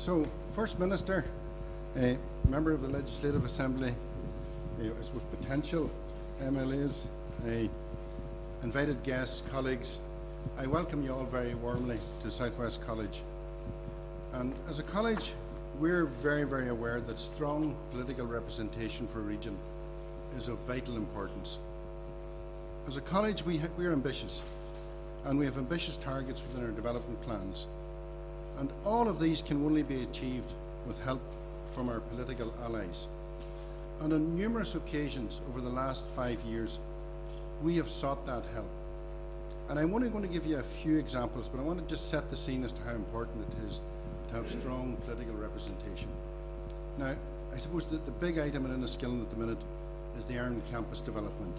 So, First Minister, a member of the Legislative Assembly, I suppose potential MLAs, invited guests, colleagues, I welcome you all very warmly to South West College. And as a college, we're very, very aware that strong political representation for a region is of vital importance. As a college, we're ambitious, and we have ambitious targets within our development plans. And all of these can only be achieved with help from our political allies. And on numerous occasions over the last 5 years, we have sought that help. And I'm only going to give you a few examples, but I want to just set the scene as to how important it is to have strong political representation. Now, I suppose that the big item in Enniskillen at the minute is the Iron Campus development.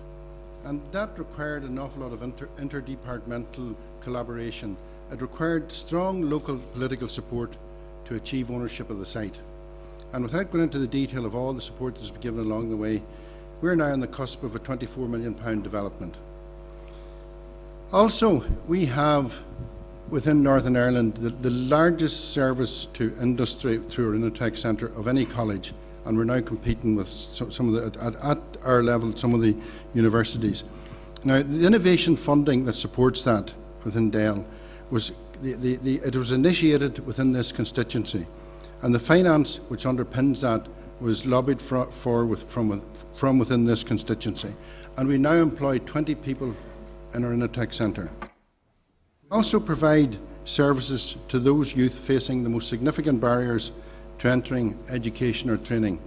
And that required an awful lot of interdepartmental collaboration. It required strong local political support to achieve ownership of the site. And without going into the detail of all the support that's been given along the way, we're now on the cusp of a £24 million development. Also, we have within Northern Ireland the largest service to industry through our Innotech Centre of any college, and we're now competing with some of the, at our level, some of the universities. Now, the innovation funding that supports that within Dale it was initiated within this constituency, and the finance which underpins that was lobbied from within this constituency, and we now employ 20 people in our Innotech Centre. Also provide services to those youth facing the most significant barriers to entering education or training.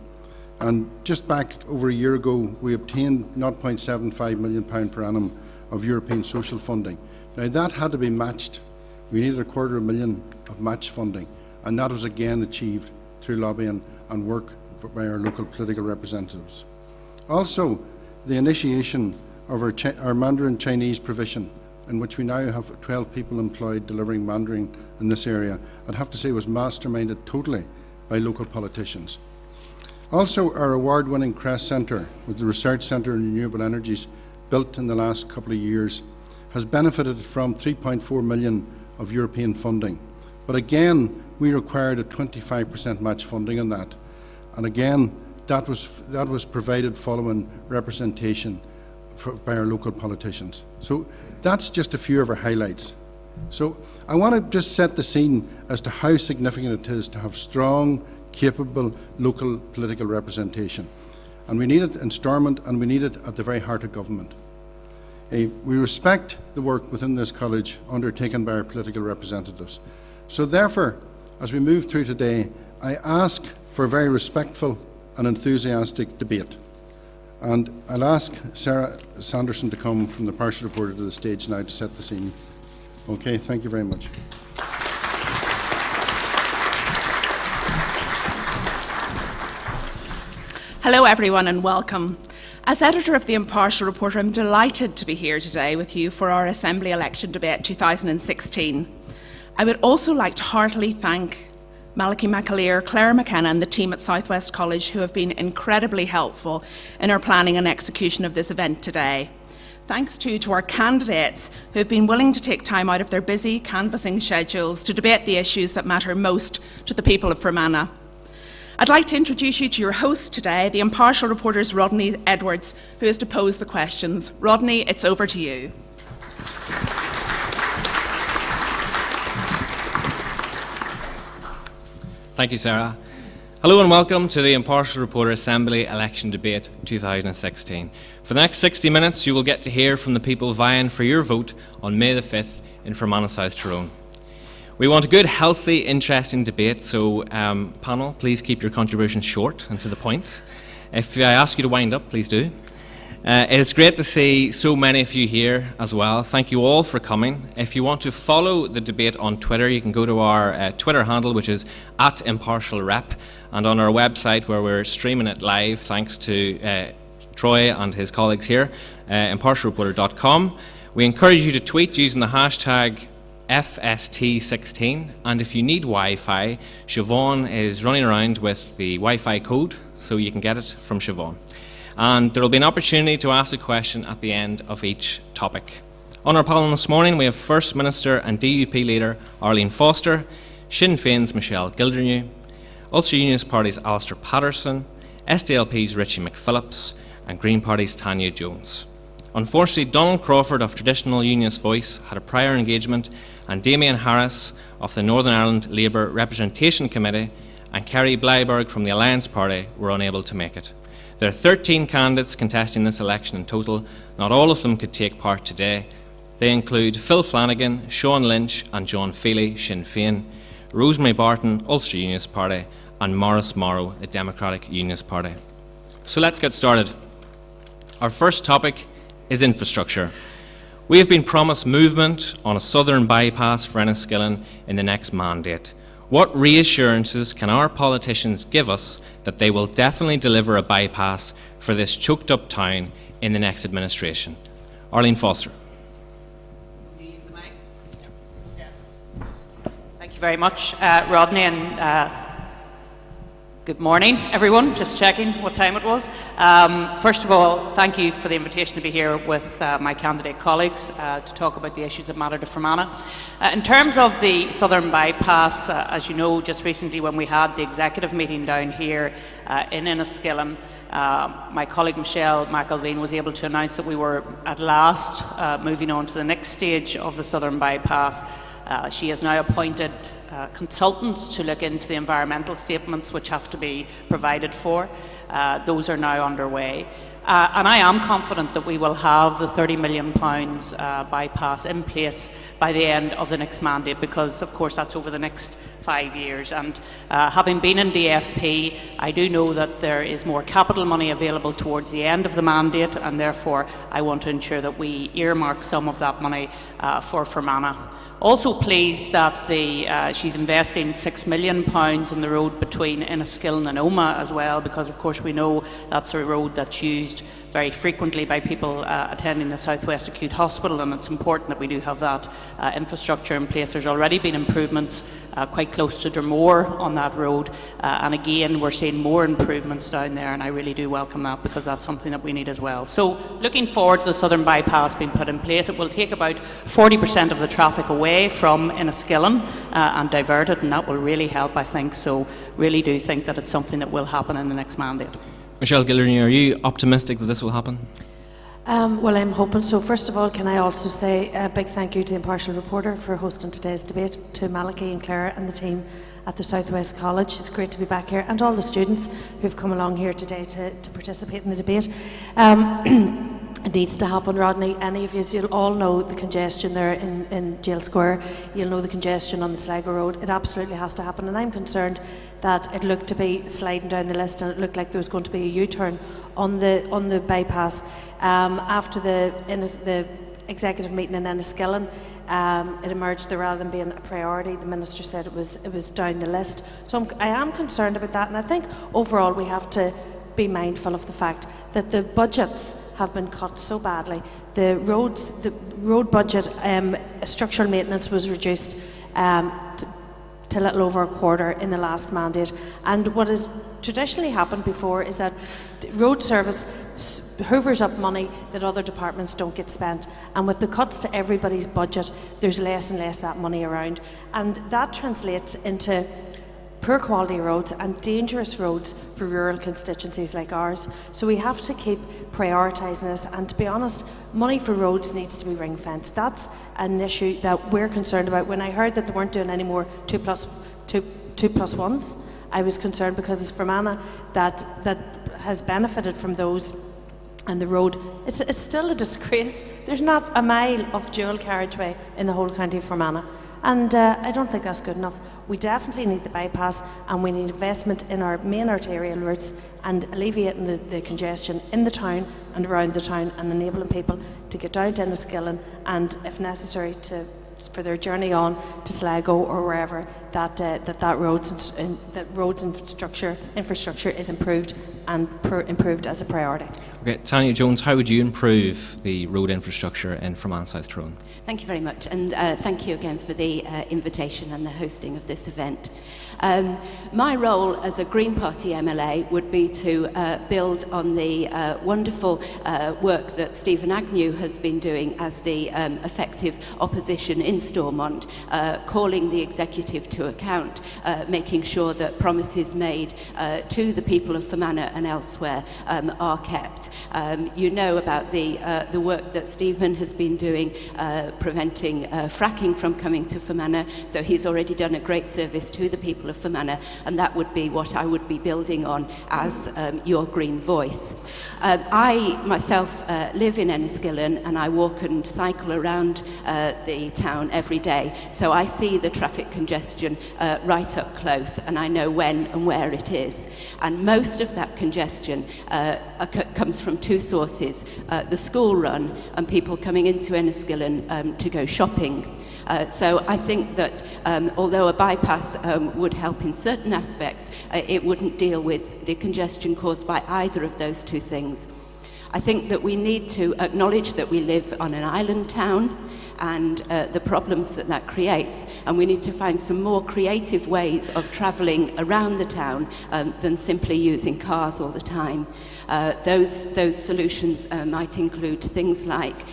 And just back over a year ago, we obtained £0.75 million per annum of European social funding. Now that had to be matched. We needed £250,000 of match funding, and that was again achieved through lobbying and work by our local political representatives. Also, the initiation of our Mandarin Chinese provision, in which we now have 12 people employed delivering Mandarin in this area, I'd have to say was masterminded totally by local politicians. Also, our award-winning CREST Centre, with the Research Centre in Renewable Energies, built in the last couple of years, has benefited from 3.4 million of European funding. But again, we required a 25% match funding on that. And again, that was provided following representation by our local politicians. So that's just a few of our highlights. So I want to just set the scene as to how significant it is to have strong, capable local political representation. And we need it in Stormont, and we need it at the very heart of government. We respect the work within this college undertaken by our political representatives. So therefore, as we move through today, I ask for a very respectful and enthusiastic debate. And I'll ask Sarah Sanderson to come from the Impartial Reporter to the stage now to set the scene. Okay, thank you very much. Hello everyone and welcome. As editor of the Impartial Reporter, I'm delighted to be here today with you for our Assembly Election Debate 2016. I would also like to heartily thank Malachy McAleer, Claire McKenna and the team at South West College who have been incredibly helpful in our planning and execution of this event today. Thanks too to our candidates who have been willing to take time out of their busy canvassing schedules to debate the issues that matter most to the people of Fermanagh. I'd like to introduce you to your host today, the Impartial Reporter's Rodney Edwards, who is to pose the questions. Rodney, it's over to you. Thank you, Sarah. Hello and welcome to the Impartial Reporter Assembly Election Debate 2016. For the next 60 minutes, you will get to hear from the people vying for your vote on May the 5th in Fermanagh, South Tyrone. We want a good, healthy, interesting debate, so panel, please keep your contributions short and to the point. If I ask you to wind up, please do. It is great to see so many of you here as well. Thank you all for coming. If you want to follow the debate on Twitter, you can go to our Twitter handle, which is @ImpartialRep, and on our website where we're streaming it live, thanks to Troy and his colleagues here, impartialreporter.com. We encourage you to tweet using the hashtag FST16, and if you need Wi-Fi, Siobhan is running around with the Wi-Fi code, so you can get it from Siobhan. And there will be an opportunity to ask a question at the end of each topic. On our panel this morning, we have First Minister and DUP leader Arlene Foster. Sinn Féin's Michelle Gildernew, Ulster Unionist Party's Alistair Patterson, SDLP's Richie McPhillips, and Green Party's Tanya Jones. Unfortunately, Donald Crawford of Traditional Unionist Voice had a prior engagement, and Damien Harris of the Northern Ireland Labour Representation Committee and Kerry Bleiberg from the Alliance Party were unable to make it. There are 13 candidates contesting this election in total. Not all of them could take part today. They include Phil Flanagan, Sean Lynch and John Feely, Sinn Féin, Rosemary Barton, Ulster Unionist Party, and Maurice Morrow, the Democratic Unionist Party. So let's get started. Our first topic is infrastructure. We have been promised movement on a southern bypass for Enniskillen in the next mandate. What reassurances can our politicians give us that they will definitely deliver a bypass for this choked up town in the next administration? Arlene Foster. Thank you very much, Rodney, and good morning, everyone. Just checking what time it was. First of all, thank you for the invitation to be here with my candidate colleagues to talk about the issues that matter to Fermanagh. In terms of the southern bypass, as you know, just recently when we had the executive meeting down here in Enniskillen, my colleague Michelle McElveen was able to announce that we were at last moving on to the next stage of the southern bypass. She has now appointed consultants to look into the environmental statements which have to be provided for. Those are now underway. And I am confident that we will have the £30 million bypass in place by the end of the next mandate, because of course that's over the next 5 years. And having been in DFP, I do know that there is more capital money available towards the end of the mandate, and therefore I want to ensure that we earmark some of that money for Fermanagh. Also pleased that she's investing £6 million in the road between Enniskillen and Omagh as well, because of course we know that's a road that's used very frequently by people attending the South West Acute Hospital, and it's important that we do have that infrastructure in place. There's already been improvements quite close to Dromore on that road, and again we're seeing more improvements down there, and I really do welcome that because that's something that we need as well. So looking forward to the southern bypass being put in place. It will take about 40% of the traffic away from Enniskillen and divert it, and that will really help, I think. So really do think that it's something that will happen in the next mandate. Michelle Gildernew, are you optimistic that this will happen? Well, I'm hoping so. First of all, can I also say a big thank you to the Impartial reporter for hosting today's debate, to Malachy and Claire and the team at the South West College. It's great to be back here, and all the students who've come along here today to participate in the debate. It needs to happen, Rodney. Any of you, you'll all know the congestion there in Jail Square. You'll know the congestion on the Sligo Road. It absolutely has to happen, and I'm concerned that it looked to be sliding down the list, and it looked like there was going to be a U-turn on the bypass after the executive meeting in Enniskillen. It emerged that rather than being a priority, the minister said it was down the list. So I am concerned about that, and I think overall we have to be mindful of the fact that the budgets have been cut so badly. The road budget, structural maintenance was reduced to a little over a quarter in the last mandate. And what has traditionally happened before is that road service hoovers up money that other departments don't get spent. And with the cuts to everybody's budget, there's less and less that money around. And that translates into poor quality roads and dangerous roads for rural constituencies like ours. So we have to keep prioritising this, and to be honest, money for roads needs to be ring fenced. That's an issue that we're concerned about. When I heard that they weren't doing any more 2+1s, I was concerned, because it's Fermanagh that has benefited from those. And the road, it's still a disgrace. There's not a mile of dual carriageway in the whole county of Fermanagh. And I don't think that's good enough. We definitely need the bypass, and we need investment in our main arterial routes and alleviating the congestion in the town and around the town, and enabling people to get down to Enniskillen, and if necessary for their journey on to Sligo or wherever, that roads infrastructure is improved, and improved as a priority. Okay, Tanya Jones, how would you improve the road infrastructure in Fermanagh South Tyrone? Thank you very much, and thank you again for the invitation and the hosting of this event. My role as a Green Party MLA would be to build on the wonderful work that Stephen Agnew has been doing as the effective opposition in Stormont, calling the executive to account, making sure that promises made to the people of Fermanagh and elsewhere are kept. You know about the work that Stephen has been doing preventing fracking from coming to Fermanagh, so he's already done a great service to the people of Fermanagh, and that would be what I would be building on as your Green voice. I myself live in Enniskillen, and I walk and cycle around the town every day, so I see the traffic congestion right up close, and I know when and where it is. And most of that congestion comes from two sources, the school run and people coming into Enniskillen to go shopping. So I think that although a bypass would help in certain aspects, it wouldn't deal with the congestion caused by either of those two things. I think that we need to acknowledge that we live on an island town and the problems that that creates, and we need to find some more creative ways of travelling around the town than simply using cars all the time. Those solutions might include things like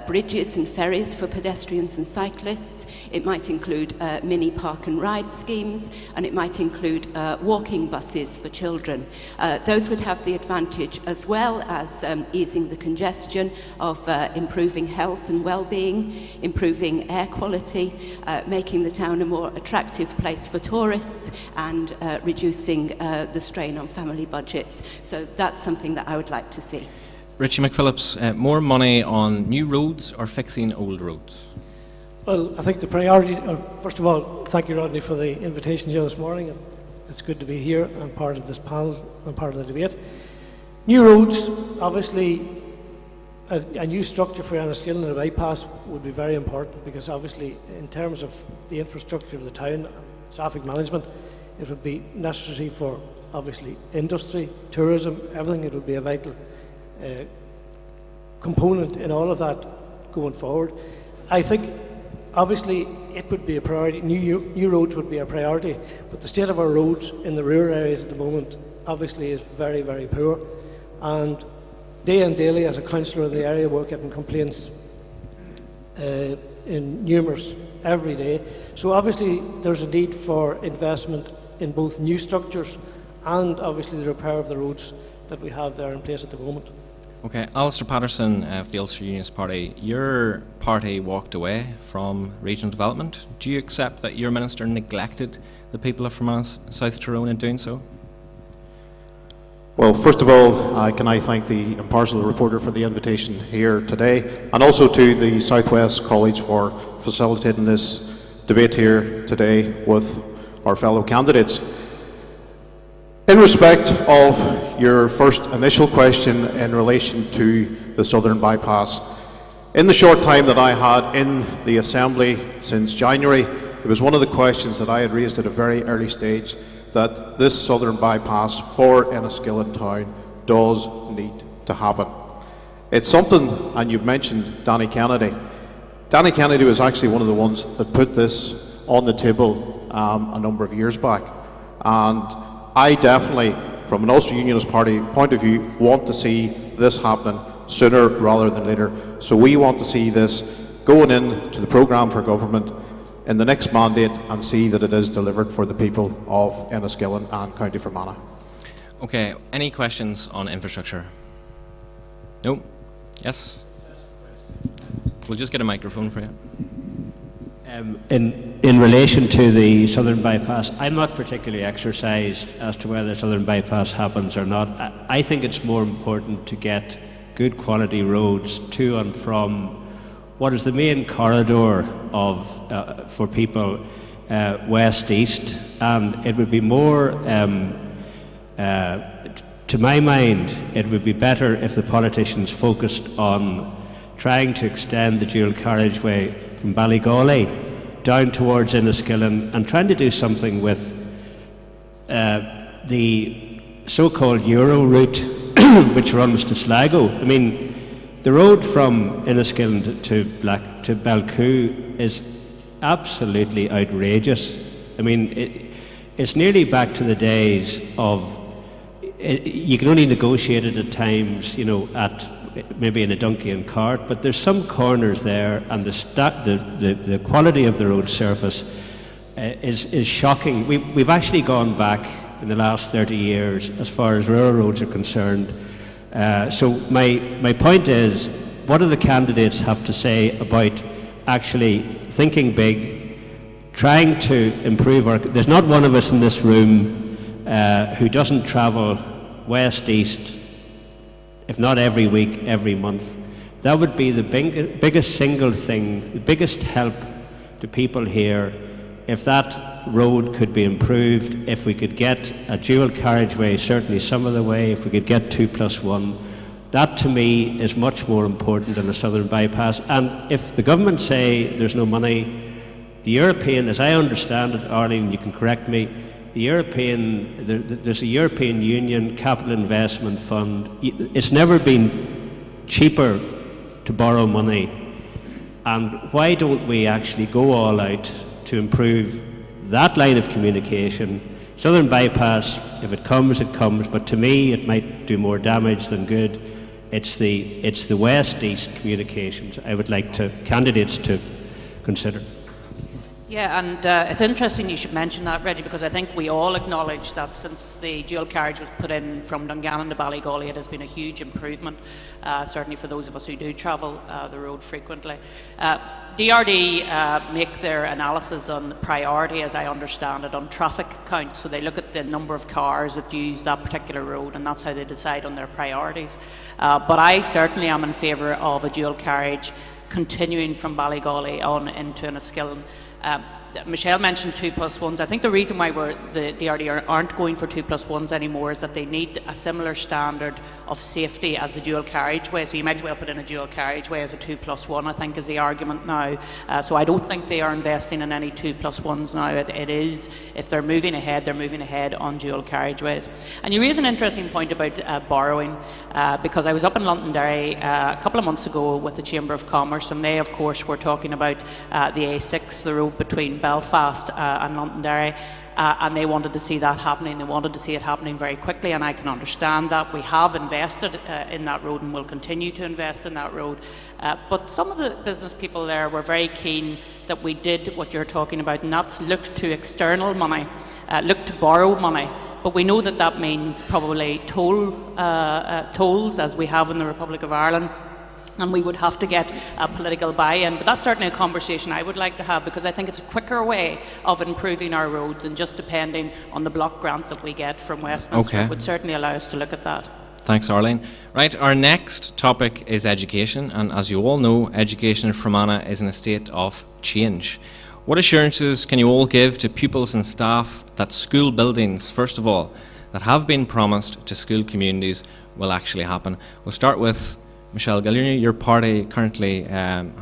bridges and ferries for pedestrians and cyclists. It might include mini park and ride schemes, and it might include walking buses for children. Those would have the advantage, as well as easing the congestion, of improving health and well-being, improving air quality, making the town a more attractive place for tourists, and reducing the strain on family budgets. So that's something that I would like to see. Richie McPhillips, more money on new roads or fixing old roads? Well, I think the priority, first of all, thank you, Rodney, for the invitation here this morning. It's good to be here and part of this panel and part of the debate. New roads, obviously, a new structure for Enniskillen and a bypass would be very important, because obviously, in terms of the infrastructure of the town, traffic management, it would be necessary for, obviously, industry, tourism, everything. It would be a vital component in all of that going forward. I think obviously it would be a priority, new roads would be a priority, but the state of our roads in the rural areas at the moment obviously is very, very poor, and day and daily as a councillor in the area we're getting complaints in numerous every day. So obviously there's a need for investment in both new structures and obviously the repair of the roads that we have there in place at the moment. Okay, Alistair Patterson of the Ulster Unionist Party, your party walked away from regional development. Do you accept that your minister neglected the people of Fermanagh South Tyrone in doing so? Well, first of all, can I thank the Impartial reporter for the invitation here today, and also to the Southwest College for facilitating this debate here today with our fellow candidates. In respect of your first initial question in relation to the Southern Bypass, in the short time that I had in the Assembly since January, it was one of the questions that I had raised at a very early stage, that this Southern Bypass for Enniskillen town does need to happen. It's something, and you've mentioned Danny Kennedy. Danny Kennedy was actually one of the ones that put this on the table a number of years back, and I definitely, from an Ulster Unionist Party point of view, want to see this happening sooner rather than later. So we want to see this going into the programme for government in the next mandate and see that it is delivered for the people of Enniskillen and County Fermanagh. Okay, any questions on infrastructure? No? Yes? We'll just get a microphone for you. In relation to the Southern Bypass, I'm not particularly exercised as to whether Southern Bypass happens or not. I think it's more important to get good quality roads to and from what is the main corridor of for people west-east, and it would be more, to my mind, it would be better if the politicians focused on trying to extend the dual carriageway from Ballygawley down towards Enniskillen and trying to do something with the so-called Euro route which runs to Sligo. I mean, the road from Enniskillen to Belcoo is absolutely outrageous. I mean, it's nearly back to the days of you can only negotiate it at times, you know, at maybe in a donkey and cart. But there's some corners there, and the quality of the road surface is shocking. We've actually gone back in the last 30 years as far as rural roads are concerned. So my point is, what do the candidates have to say about actually thinking big, trying to improve our... There's not one of us in this room who doesn't travel west, east, if not every week, every month. That would be the biggest single thing, the biggest help to people here, if that road could be improved, if we could get a dual carriageway, certainly some of the way, if we could get 2+1, that to me is much more important than a southern bypass. And if the government say there's no money, the European, as I understand it, Arlene, you can correct me, there's a European Union Capital Investment Fund. It's never been cheaper to borrow money. And why don't we actually go all out to improve that line of communication? Southern bypass, if it comes, it comes, but to me it might do more damage than good. It's the west-east communications I would like candidates to consider. Yeah, and it's interesting you should mention that, Reggie, because I think we all acknowledge that since the dual carriage was put in from Dungannon to Ballygawley, it has been a huge improvement, certainly for those of us who do travel the road frequently. DRD make their analysis on priority, as I understand it, on traffic count. So they look at the number of cars that use that particular road, and that's how they decide on their priorities. But I certainly am in favour of a dual carriage continuing from Ballygawley on into Enniskillen. Michelle mentioned 2+1s. I think the reason why the DRD aren't going for 2+1s anymore is that they need a similar standard of safety as a dual carriageway. So you might as well put in a dual carriageway as a 2+1, I think is the argument now. So I don't think they are investing in any 2+1s now. It is, if they're moving ahead on dual carriageways. And you raise an interesting point about borrowing, because I was up in Londonderry a couple of months ago with the Chamber of Commerce, and they of course were talking about the A6, the road between Belfast and Londonderry, and they wanted to see that happening. They wanted to see it happening very quickly, and I can understand that. We have invested in that road and will continue to invest in that road. But some of the business people there were very keen that we did what you're talking about, and that's look to external money, look to borrow money. But we know that that means probably tolls, as we have in the Republic of Ireland, and we would have to get a political buy-in. But that's certainly a conversation I would like to have, because I think it's a quicker way of improving our roads than just depending on the block grant that we get from Westminster. Okay. It would certainly allow us to look at that. Thanks, Arlene. Right, our next topic is education, and as you all know, education in Fermanagh is in a state of change. What assurances can you all give to pupils and staff that school buildings, first of all, that have been promised to school communities will actually happen? We'll start with Michelle Gillier. Your party currently,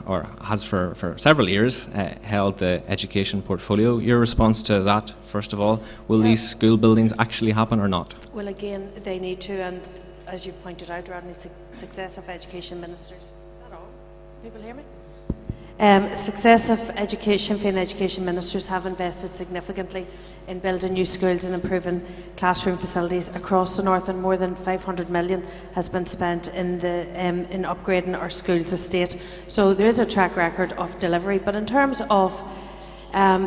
or has for several years, held the education portfolio. Your response to that, first of all, will these school buildings actually happen or not? Well, again, they need to, and as you've pointed out, Rodney, successive education ministers. Is that all? People hear me? Successive education ministers have invested significantly in building new schools and improving classroom facilities across the north, and more than 500 million has been spent in upgrading our schools estate. So there is a track record of delivery. But in terms of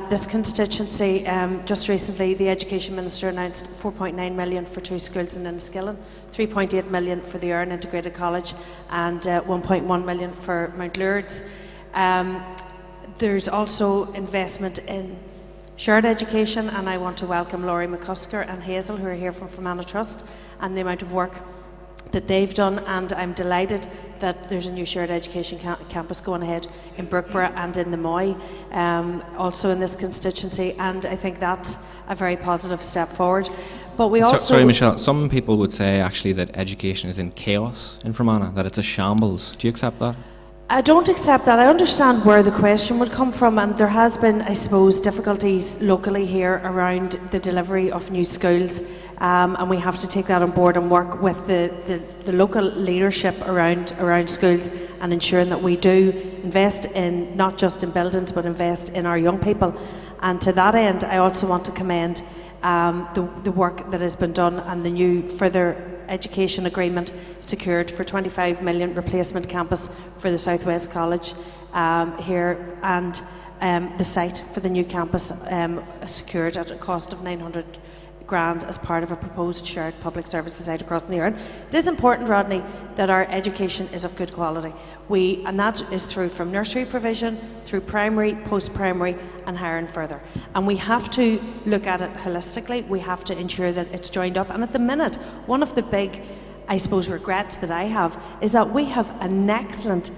this constituency, just recently the Education Minister announced 4.9 million for 2 schools in Enniskillen, 3.8 million for the Erin Integrated College, and 1.1 million for Mount Lourdes. There's also investment in shared education, and I want to welcome Laurie McCusker and Hazel, who are here from Fermanagh Trust, and the amount of work that they've done. And I'm delighted that there's a new shared education campus going ahead in Brookborough and in the Moy, also in this constituency, and I think that's a very positive step forward. But we also... Sorry, Michelle, some people would say actually that education is in chaos in Fermanagh, that it's a shambles. Do you accept that? I don't accept that. I understand where the question would come from, and there has been, I suppose, difficulties locally here around the delivery of new schools, and we have to take that on board and work with the local leadership around schools and ensuring that we do invest in, not just in buildings, but invest in our young people. And to that end, I also want to commend the work that has been done and the new further education agreement secured for 25 million replacement campus for the Southwest College here, and the site for the new campus secured at a cost of 900 grand as part of a proposed shared public services site across the Ireland. It is important, Rodney, that our education is of good quality. And that is through from nursery provision, through primary, post-primary and higher and further. And we have to look at it holistically. We have to ensure that it's joined up. And at the minute, one of the big, I suppose, regrets that I have is that we have an excellent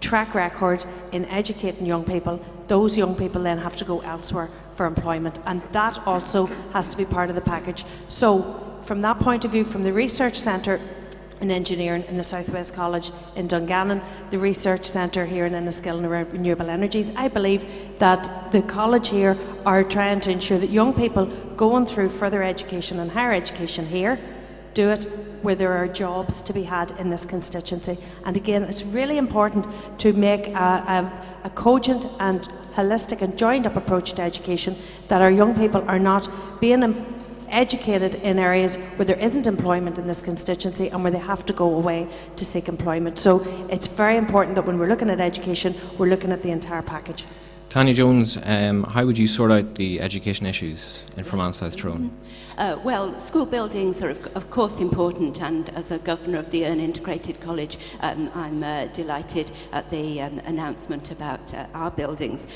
track record in educating young people. Those young people then have to go elsewhere for employment, and that also has to be part of the package. So from that point of view, from the research centre in engineering in the Southwest College in Dungannon, the research centre here in Enniskillen around renewable energies, I believe that the college here are trying to ensure that young people going through further education and higher education here do it where there are jobs to be had in this constituency. And again, it's really important to make a cogent and holistic and joined up approach to education, that our young people are not being educated in areas where there isn't employment in this constituency and where they have to go away to seek employment. So it's very important that when we're looking at education, we're looking at the entire package. Tanya Jones, how would you sort out the education issues in Fermanagh South Tyrone? Well, school buildings are of course important, and as a governor of the Erne Integrated College, I'm delighted at the announcement about our buildings.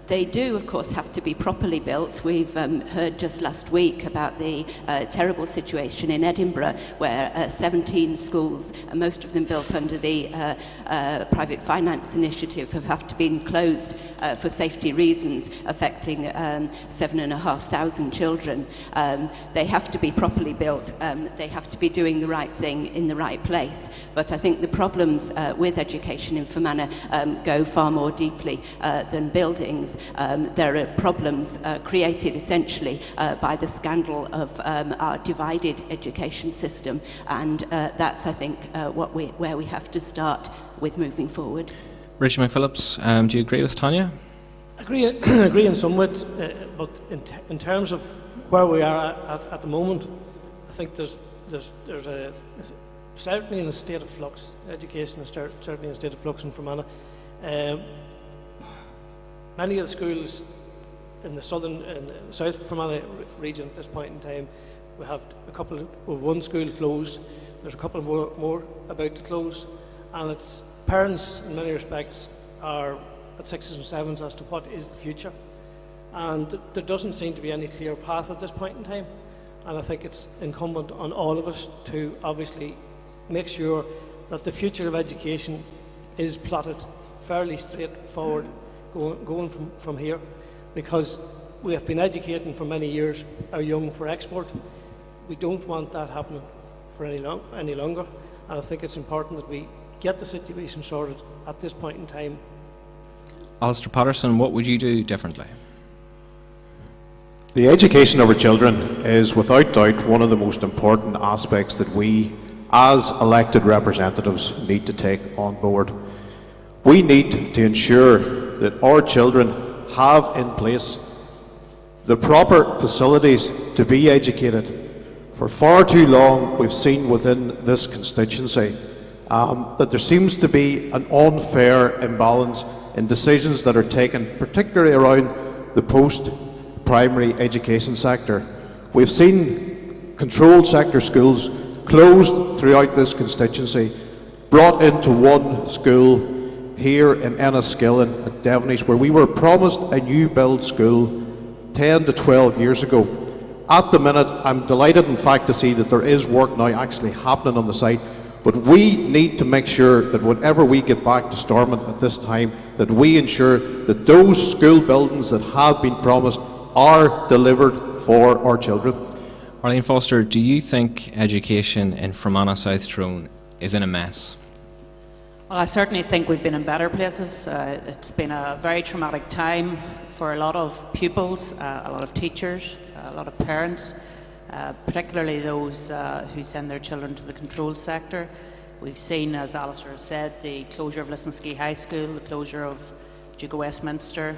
They do, of course, have to be properly built. We've heard just last week about the terrible situation in Edinburgh, where 17 schools, most of them built under the private finance initiative, have to be closed for safety reasons, affecting 7,500 children. They have to be properly built. They have to be doing the right thing in the right place. But I think the problems with education in Fermanagh go far more deeply than buildings. There are problems created essentially by the scandal of our divided education system, and that's, I think, where we have to start with moving forward. Richard McPhillips, do you agree with Tanya? Agree in somewhat, but in terms of where we are at the moment, I think there's certainly in a state of flux. Education is certainly in a state of flux in Fermanagh. Many of the schools in the South Fermanagh region at this point in time, we have one school closed. There's a couple more about to close, and its parents, in many respects, are at sixes and sevens as to what is the future. And there doesn't seem to be any clear path at this point in time. And I think it's incumbent on all of us to obviously make sure that the future of education is plotted fairly straightforward going from here, because we have been educating for many years our young for export. We don't want that happening for any longer, and I think it's important that we get the situation sorted at this point in time. Alistair Patterson, what would you do differently? The education of our children is without doubt one of the most important aspects that we as elected representatives need to take on board. We need to ensure that our children have in place the proper facilities to be educated. For far too long we've seen within this constituency that there seems to be an unfair imbalance in decisions that are taken, particularly around the post-primary education sector. We've seen controlled sector schools closed throughout this constituency, brought into one school here in Enniskillen at Devonish, where we were promised a new build school 10 to 12 years ago. At the minute, I'm delighted in fact to see that there is work now actually happening on the site, but we need to make sure that whenever we get back to Stormont at this time, that we ensure that those school buildings that have been promised are delivered for our children. Arlene Foster, do you think education in Fermanagh South Tyrone is in a mess? Well, I certainly think we've been in better places. It's been a very traumatic time for a lot of pupils, a lot of teachers, a lot of parents, particularly those who send their children to the controlled sector. We've seen, as Alistair has said, the closure of Lisnaskea High School, the closure of Duke of Westminster,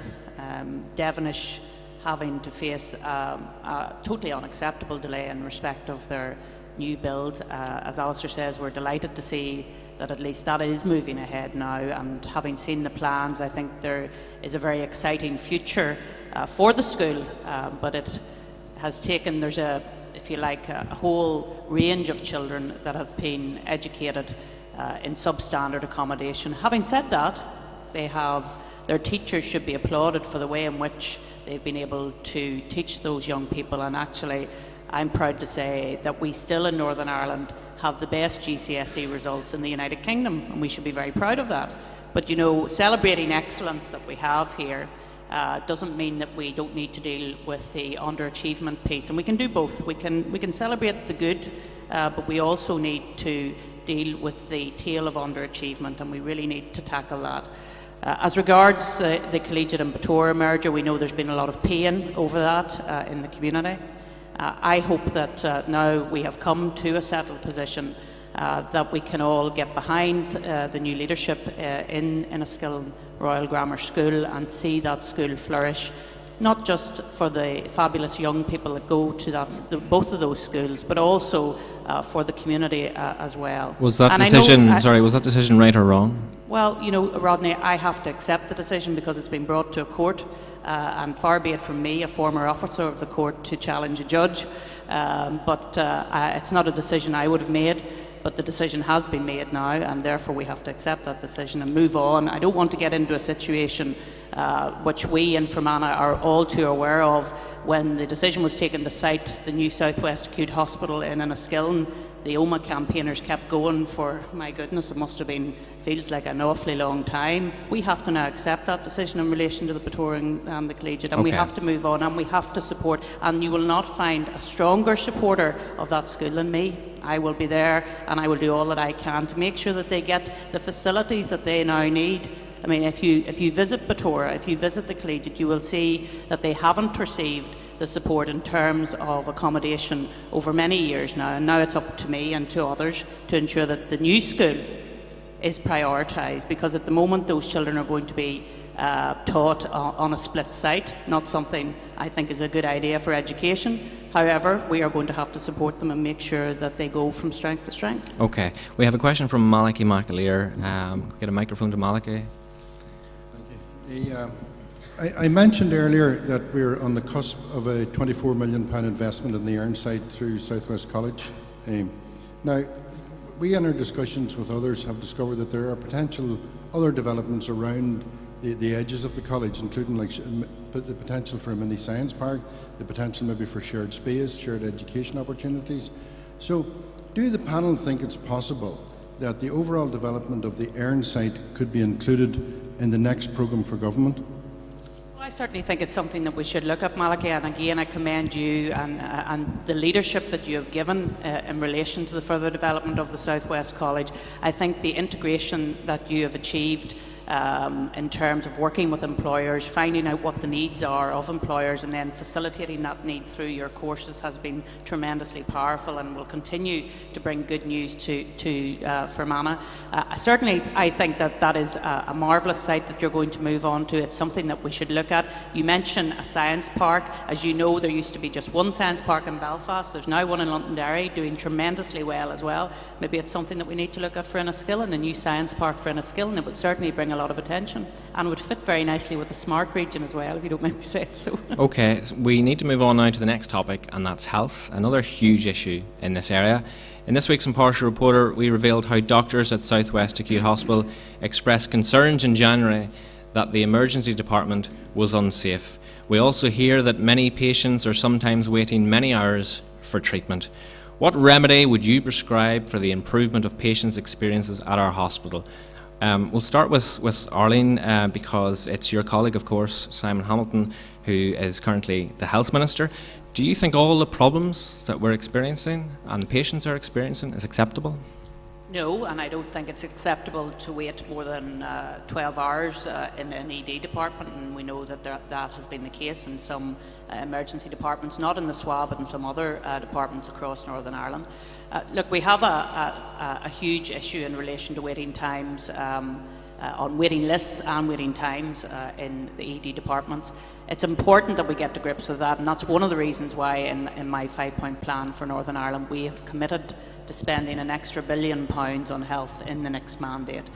Devonish having to face a totally unacceptable delay in respect of their new build. As Alistair says, we're delighted to see that at least that is moving ahead now, and having seen the plans, I think there is a very exciting future for the school, but it has taken, there's a, if you like, a whole range of children that have been educated in substandard accommodation. Having said that, their teachers should be applauded for the way in which they've been able to teach those young people, and actually I'm proud to say that we still in Northern Ireland have the best GCSE results in the United Kingdom, and we should be very proud of that. But you know, celebrating excellence that we have here doesn't mean that we don't need to deal with the underachievement piece, and we can do both. We can celebrate the good, but we also need to deal with the tail of underachievement, and we really need to tackle that. As regards the Collegiate and Batoura merger, we know there's been a lot of pain over that in the community. I hope that now we have come to a settled position that we can all get behind the new leadership in Enniskillen Royal Grammar School and see that school flourish, not just for the fabulous young people that go to both of those schools, but also for the community as well. Was that decision right or wrong? Well, you know, Rodney, I have to accept the decision because it's been brought to a court, and far be it from me, a former officer of the court, to challenge a judge. But it's not a decision I would have made, but the decision has been made now, and therefore we have to accept that decision and move on. I don't want to get into a situation which we in Fermanagh are all too aware of. When the decision was taken to site the new Southwest Acute Hospital in Enniskillen, the OMA campaigners kept going for, my goodness, it must have been, feels like an awfully long time. We have to now accept that decision in relation to the Batoura and the Collegiate, and we have to move on, and we have to support, and you will not find a stronger supporter of that school than me. I will be there, and I will do all that I can to make sure that they get the facilities that they now need. I mean, if you visit Batoura, if you visit the Collegiate, you will see that they haven't received the support in terms of accommodation over many years now, and now it's up to me and to others to ensure that the new school is prioritised, because at the moment those children are going to be taught on a split site, not something I think is a good idea for education. However, we are going to have to support them and make sure that they go from strength to strength. Okay, we have a question from Malachy McAleer. Get a microphone to Malachy. Thank you. I mentioned earlier that we're on the cusp of a £24 million investment in the Earn site through Southwest College. Now, we in our discussions with others have discovered that there are potential other developments around the edges of the college, including like the potential for a mini science park, the potential maybe for shared space, shared education opportunities. So, do the panel think it's possible that the overall development of the Earn site could be included in the next programme for government? I certainly think it's something that we should look at, Malachy, and again I commend you and the leadership that you have given in relation to the further development of the Southwest College. I think the integration that you have achieved in terms of working with employers, finding out what the needs are of employers and then facilitating that need through your courses has been tremendously powerful and will continue to bring good news to Fermanagh. Certainly I think that is a marvellous site that you're going to move on to. It's something that we should look at. You mentioned a science park. As you know, there used to be just one science park in Belfast. There's now one in Londonderry doing tremendously well as well. Maybe it's something that we need to look at for Enniskillen, a new science park for Enniskillen. It would certainly bring a lot of attention and would fit very nicely with the smart region as well, if you don't mind me saying so. Okay, so we need to move on now to the next topic, and that's health, another huge issue in this area. In this week's Impartial Reporter, we revealed how doctors at Southwest Acute Hospital expressed concerns in January that the emergency department was unsafe. We also hear that many patients are sometimes waiting many hours for treatment. What remedy would you prescribe for the improvement of patients' experiences at our hospital? We'll start with Arlene because it's your colleague, of course, Simon Hamilton, who is currently the Health Minister. Do you think all the problems that we're experiencing and the patients are experiencing is acceptable? No, and I don't think it's acceptable to wait more than 12 hours in an ED department, and we know that that has been the case in some emergency departments, not in the SWAB, but in some other departments across Northern Ireland. Look, we have a huge issue in relation to waiting times, on waiting lists and waiting times in the ED departments. It's important that we get to grips with that, and that's one of the reasons why in my 5-point plan for Northern Ireland we have committed to spending an extra £1 billion on health in the next mandate.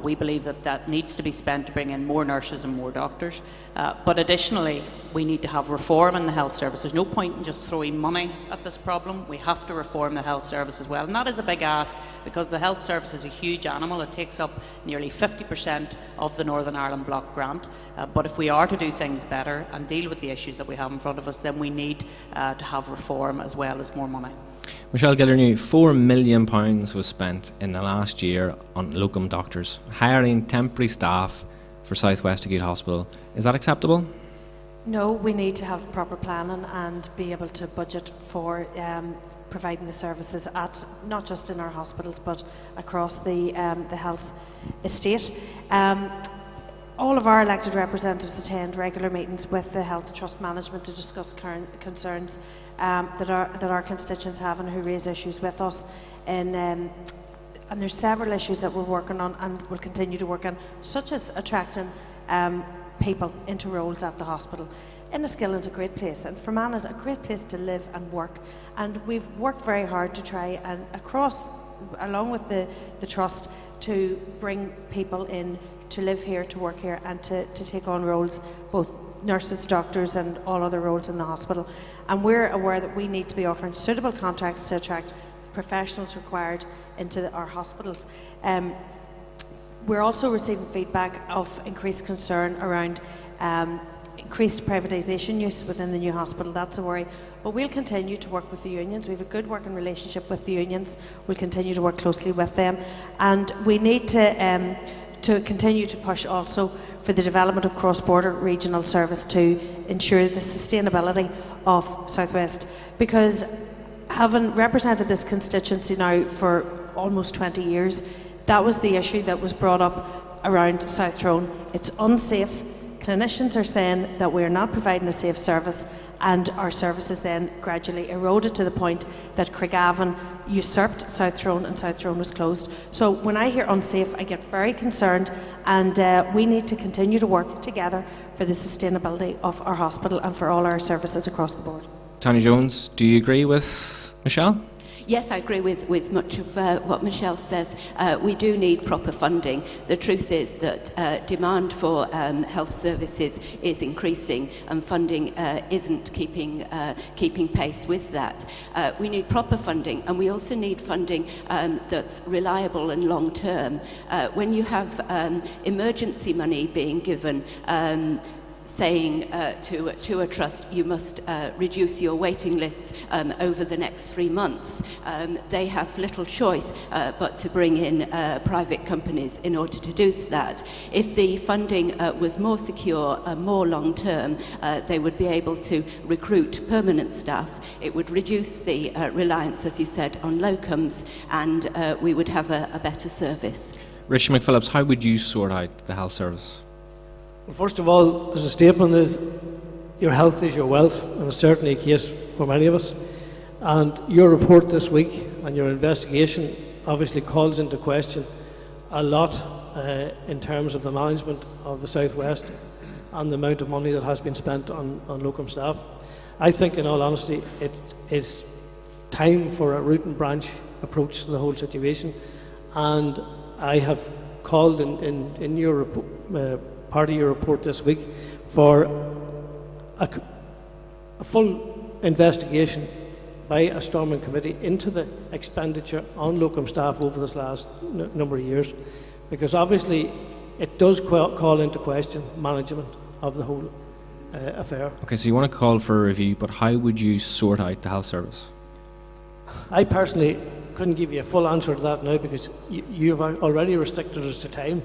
We believe that needs to be spent to bring in more nurses and more doctors. But additionally, we need to have reform in the health service. There's no point in just throwing money at this problem. We have to reform the health service as well. And that is a big ask, because the health service is a huge animal. It takes up nearly 50% of the Northern Ireland Block grant. But if we are to do things better and deal with the issues that we have in front of us, then we need to have reform as well as more money. Michelle Gildernew, £4 million was spent in the last year on locum doctors, hiring temporary staff for South West Acute Hospital. Is that acceptable? No, we need to have proper planning and be able to budget for providing the services at not just in our hospitals but across the health estate. All of our elected representatives attend regular meetings with the Health Trust Management to discuss current concerns that our constituents have and who raise issues with us. And there's several issues that we're working on and will continue to work on, such as attracting people into roles at the hospital. Enniskillen is a great place, and Fermanagh is a great place to live and work. And we've worked very hard to try and along with the Trust, to bring people in to live here, to work here, and to take on roles, both nurses, doctors and all other roles in the hospital. And we're aware that we need to be offering suitable contracts to attract professionals required into our hospitals. We're also receiving feedback of increased concern around increased privatisation use within the new hospital. That's a worry. But we'll continue to work with the unions. We have a good working relationship with the unions. We'll continue to work closely with them. And we need to continue to push also for the development of cross-border regional service to ensure the sustainability of South West. Because having represented this constituency now for almost 20 years, that was the issue that was brought up around South Tyrone. It's unsafe. Clinicians are saying that we're not providing a safe service, and our services then gradually eroded to the point that Craigavon usurped South Tyrone and South Tyrone was closed. So when I hear unsafe, I get very concerned, and we need to continue to work together for the sustainability of our hospital and for all our services across the board. Tanya Jones, do you agree with Michelle? Yes, I agree with much of what Michelle says. We do need proper funding. The truth is that demand for health services is increasing, and funding isn't keeping pace with that. We need proper funding, and we also need funding that's reliable and long term. When you have emergency money being given, saying to a trust, you must reduce your waiting lists over the next 3 months. They have little choice but to bring in private companies in order to do that. If the funding was more secure and more long-term, they would be able to recruit permanent staff. It would reduce the reliance, as you said, on locums, and we would have a better service. Richard McPhillips, how would you sort out the health service? Well, first of all, there's a statement is your health is your wealth, and it's certainly a case for many of us. And your report this week and your investigation obviously calls into question a lot in terms of the management of the South West and the amount of money that has been spent on locum staff. I think, in all honesty, it is time for a root and branch approach to the whole situation. And I have called in your part of your report this week for a full investigation by a Stormont committee into the expenditure on locum staff over this last number of years, because obviously it does call into question management of the whole affair. Okay, so you want to call for a review, but how would you sort out the health service? I personally couldn't give you a full answer to that now, because you have already restricted us to time.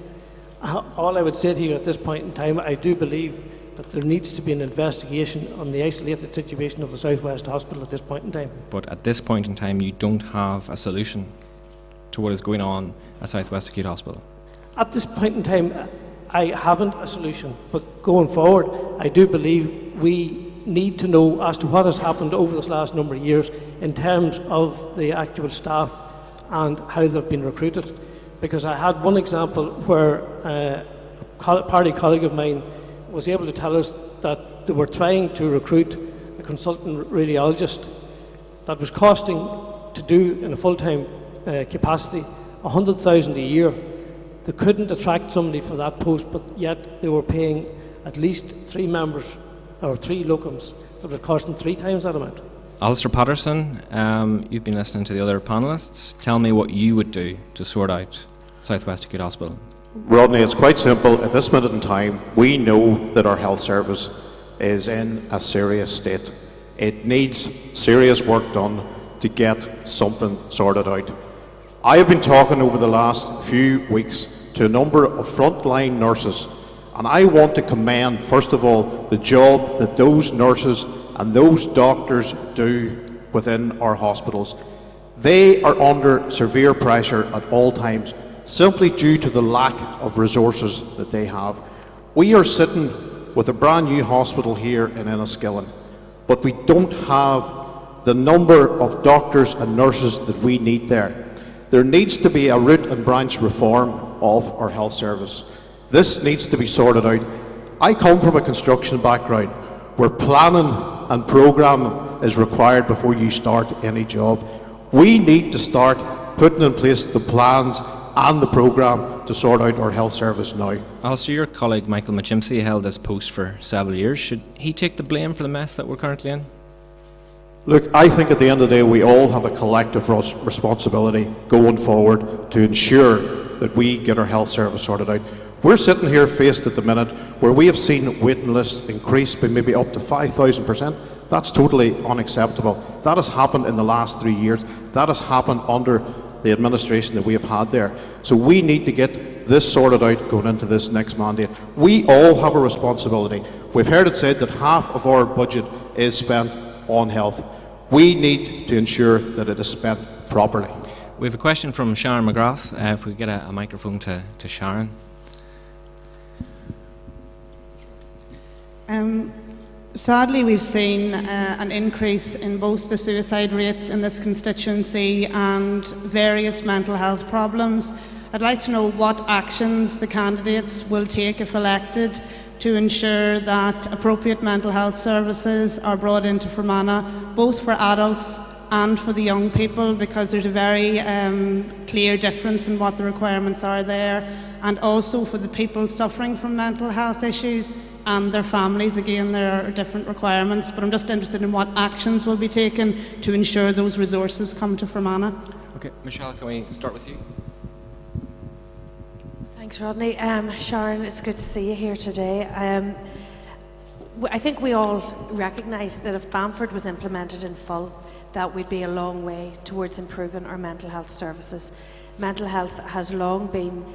All I would say to you at this point in time, I do believe that there needs to be an investigation on the isolated situation of the South West Hospital at this point in time. But at this point in time, you don't have a solution. to what is going on at South West Acute Hospital? At this point in time, I haven't a solution, but going forward, I do believe we need to know as to what has happened over this last number of years in terms of the actual staff and how they've been recruited. Because I had one example where a party colleague of mine was able to tell us that they were trying to recruit a consultant radiologist that was costing to do in a full-time capacity 100,000 a year. They couldn't attract somebody for that post, but yet they were paying at least 3 members or 3 locums that were costing 3 times that amount. Alistair Patterson, you've been listening to the other panellists. Tell me what you would do to sort out South West Acute Hospital. Rodney, it's quite simple. At this minute in time, we know that our health service is in a serious state. It needs serious work done to get something sorted out. I have been talking over the last few weeks to a number of frontline nurses, and I want to commend, first of all, the job that those nurses and those doctors do within our hospitals. They are under severe pressure at all times, simply due to the lack of resources that they have. We are sitting with a brand new hospital here in Enniskillen, but we don't have the number of doctors and nurses that we need there. There needs to be a root and branch reform of our health service. This needs to be sorted out. I come from a construction background where planning and programming is required before you start any job. We need to start putting in place the plans and the programme to sort out our health service now. Alistair, your colleague Michael Machimsey held this post for several years. Should he take the blame for the mess that we're currently in? Look, I think at the end of the day we all have a collective responsibility going forward to ensure that we get our health service sorted out. We're sitting here faced at the minute where we have seen waiting lists increase by maybe up to 5,000%. That's totally unacceptable. That has happened in the last 3 years. That has happened under the administration that we have had there. So we need to get this sorted out going into this next mandate. We all have a responsibility. We've heard it said that half of our budget is spent on health. We need to ensure that it is spent properly. We have a question from Sharon McGrath. If we get a microphone to Sharon. Sadly, we've seen an increase in both the suicide rates in this constituency and various mental health problems. I'd like to know what actions the candidates will take if elected to ensure that appropriate mental health services are brought into Fermanagh, both for adults and for the young people, because there's a very clear difference in what the requirements are there, and also for the people suffering from mental health issues and their families. Again, there are different requirements, but I'm just interested in what actions will be taken to ensure those resources come to Fermanagh. Okay, Michelle, can we start with you? Thanks, Rodney. Sharon, it's good to see you here today. I think we all recognise that if Bamford was implemented in full, that we'd be a long way towards improving our mental health services. Mental health has long been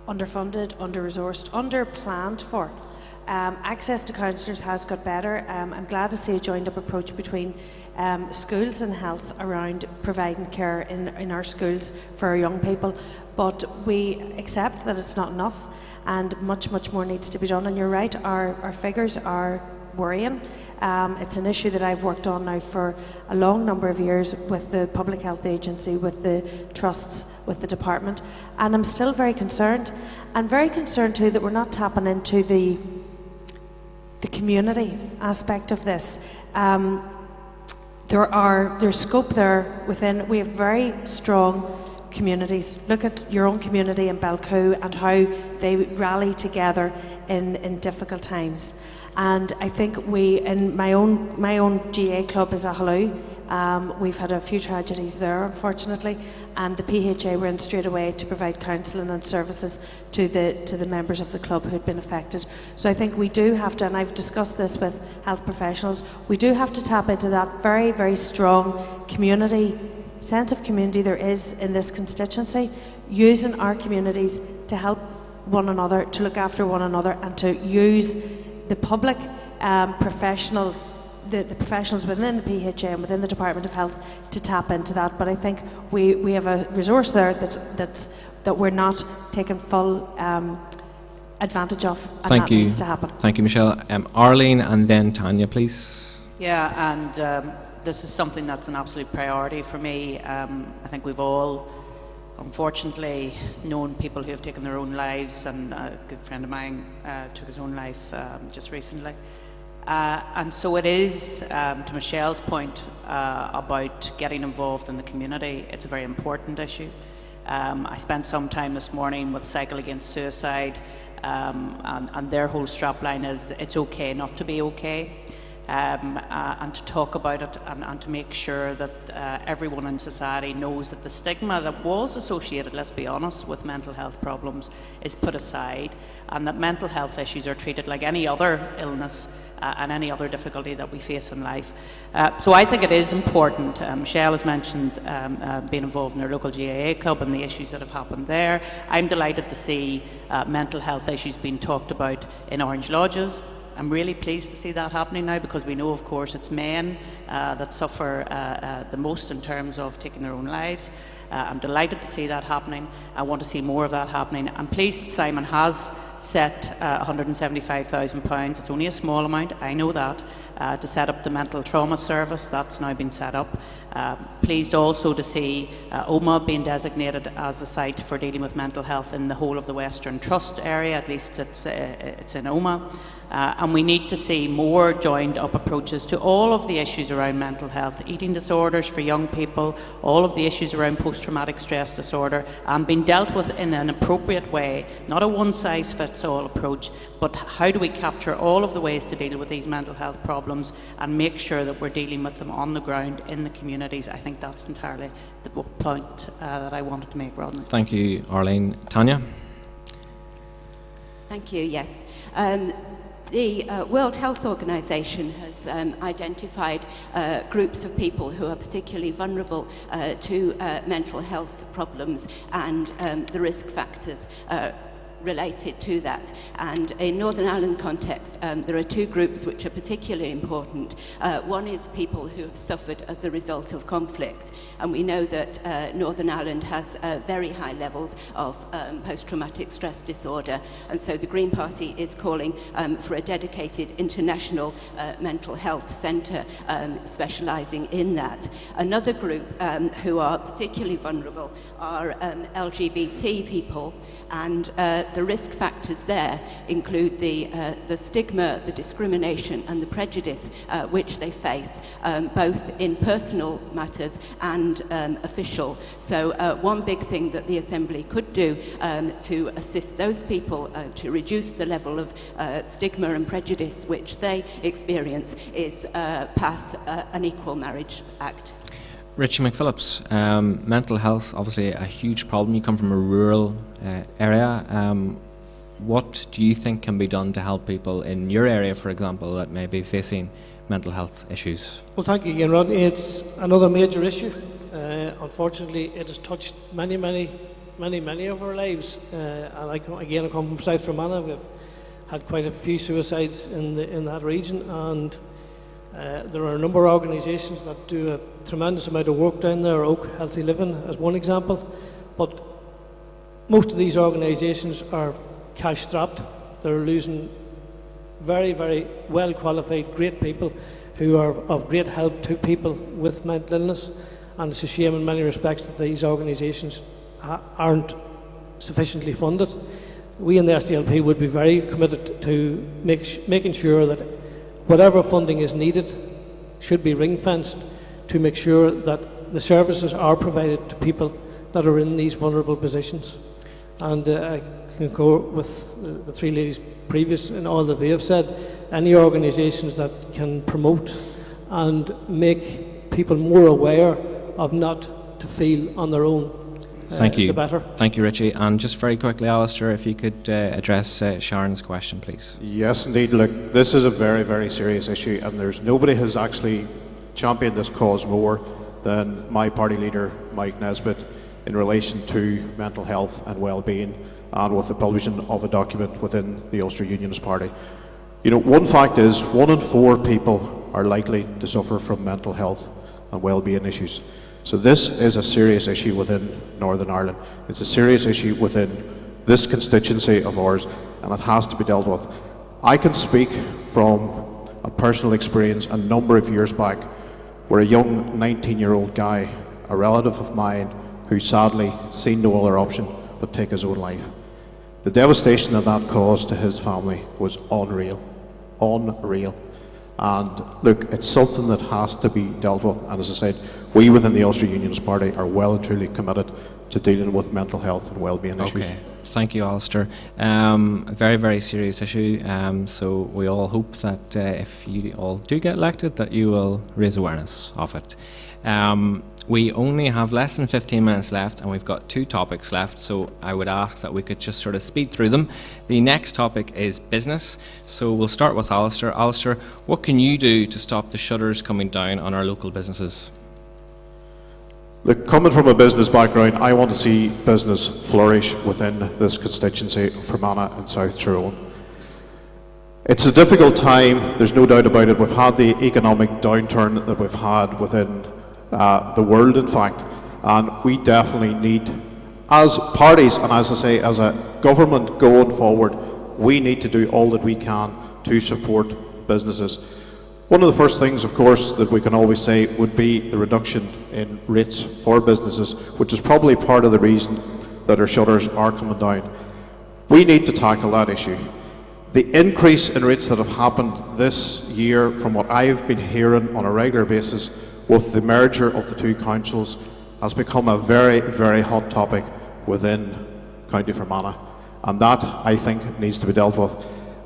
underfunded, under-resourced, under-planned for. Access to counsellors has got better. I'm glad to see a joined-up approach between schools and health around providing care in our schools for our young people. But we accept that it's not enough, and much, much more needs to be done. And you're right, our figures are worrying. It's an issue that I've worked on now for a long number of years with the Public Health Agency, with the trusts, with the department, and I'm still very concerned. I'm very concerned too that we're not tapping into the community aspect of this. There's scope there within. We have very strong communities. Look at your own community in Belcoo and how they rally together in difficult times. And I think we, in my own GA club is Ahaloo. We've had a few tragedies there, unfortunately, and the PHA were in straight away to provide counselling and services to the members of the club who'd been affected. So I think we do have to, and I've discussed this with health professionals, we do have to tap into that very, very strong community, sense of community there is in this constituency, using our communities to help one another, to look after one another, and to use the public professionals the professionals within the PHA and within the Department of Health to tap into that. But I think we have a resource there that we're not taking full advantage of, and Thank that you. needs to happen. Thank you, Michelle. Arlene and then Tanya, please. Yeah, and this is something that's an absolute priority for me. I think we've all, unfortunately, known people who have taken their own lives, and a good friend of mine took his own life just recently. And so it is, to Michelle's point about getting involved in the community, it's a very important issue. I spent some time this morning with Cycle Against Suicide, and their whole strapline is it's okay not to be okay, and to talk about it and to make sure that everyone in society knows that the stigma that was associated, let's be honest, with mental health problems is put aside, and that mental health issues are treated like any other illness and any other difficulty that we face in life. So I think it is important. Michelle has mentioned being involved in her local GAA club and the issues that have happened there. I'm delighted to see mental health issues being talked about in Orange Lodges. I'm really pleased to see that happening now, because we know, of course, it's men that suffer the most in terms of taking their own lives. I'm delighted to see that happening. I want to see more of that happening. I'm pleased Simon has set £175,000. It's only a small amount, I know that, to set up the mental trauma service. That's now been set up. Pleased also to see Oma being designated as a site for dealing with mental health in the whole of the Western Trust area. At least it's in Oma. And we need to see more joined up approaches to all of the issues around mental health, eating disorders for young people, all of the issues around post-traumatic stress disorder, and being dealt with in an appropriate way, not a one-size-fits-all approach, but how do we capture all of the ways to deal with these mental health problems and make sure that we're dealing with them on the ground in the communities. I think that's entirely the point that I wanted to make, Rodney. Thank you, Arlene. Tanya? Thank you, yes. The World Health Organization has identified groups of people who are particularly vulnerable to mental health problems and the risk factors related to that. And in Northern Ireland context, there are two groups which are particularly important. One is people who have suffered as a result of conflict, and we know that Northern Ireland has very high levels of post-traumatic stress disorder, and so the Green Party is calling for a dedicated international mental health centre specialising in that. Another group who are particularly vulnerable are LGBT people, and the risk factors there include the stigma, the discrimination and the prejudice which they face, both in personal matters and official. So one big thing that the Assembly could do to assist those people to reduce the level of stigma and prejudice which they experience is pass an Equal Marriage Act. Richie McPhillips, mental health, obviously a huge problem. You come from a rural area. What do you think can be done to help people in your area, for example, that may be facing mental health issues? Well, thank you again, Rodney. It's another major issue. Unfortunately, it has touched many of our lives. And I come from South Fermanagh. We've had quite a few suicides in that region, and there are a number of organisations that do a tremendous amount of work down there. Oak Healthy Living as one example, but most of these organisations are cash strapped. They're losing very, very well qualified, great people who are of great help to people with mental illness, and it's a shame in many respects that these organisations aren't sufficiently funded. We in the SDLP would be very committed to making sure that whatever funding is needed should be ring-fenced to make sure that the services are provided to people that are in these vulnerable positions. And I concur with the three ladies previous in all that they have said. Any organisations that can promote and make people more aware of not to feel on their own, Thank you. the better. Thank you, Richie. And just very quickly, Alistair, if you could address Sharon's question, please. Yes, indeed. Look, this is a very, very serious issue, and nobody has actually championed this cause more than my party leader, Mike Nesbitt, in relation to mental health and well-being, and with the publishing of a document within the Ulster Unionist Party. You know, one fact is 1 in 4 people are likely to suffer from mental health and well-being issues. So this is a serious issue within Northern Ireland. It's a serious issue within this constituency of ours, and it has to be dealt with. I can speak from a personal experience a number of years back where a young 19-year-old guy, a relative of mine, who sadly seen no other option but take his own life. The devastation that that caused to his family was unreal. Unreal. And look, it's something that has to be dealt with, and as I said, we within the Ulster Unionist Party are well and truly committed to dealing with mental health and well-being issues. Okay, thank you, Alistair. A very, very serious issue, so we all hope that if you all do get elected, that you will raise awareness of it. We only have less than 15 minutes left, and we've got 2 topics left, so I would ask that we could just sort of speed through them. The next topic is business, so we'll start with Alistair. Alistair, what can you do to stop the shutters coming down on our local businesses? Look, coming from a business background, I want to see business flourish within this constituency of Fermanagh and South Tyrone. It's a difficult time, there's no doubt about it. We've had the economic downturn that we've had within the world, in fact, and we definitely need, as parties and as I say, as a government going forward, we need to do all that we can to support businesses. One of the first things, of course, that we can always say would be the reduction in rates for businesses, which is probably part of the reason that our shutters are coming down. We need to tackle that issue. The increase in rates that have happened this year, from what I've been hearing on a regular basis with the merger of the 2 councils, has become a very, very hot topic within County Fermanagh, and that, I think, needs to be dealt with.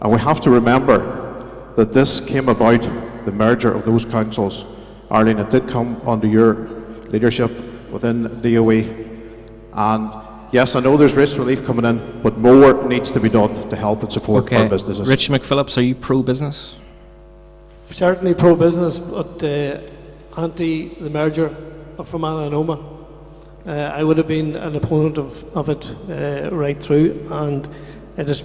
And we have to remember that this came about, the merger of those councils. Arlene, it did come under your leadership within DOE, and yes, I know there's rates relief coming in, but more needs to be done to help and support our businesses. Rich McPhillips, are you pro-business? Certainly pro-business, but anti the merger of Fermanagh and Omagh. I would have been an opponent of it right through, and it is,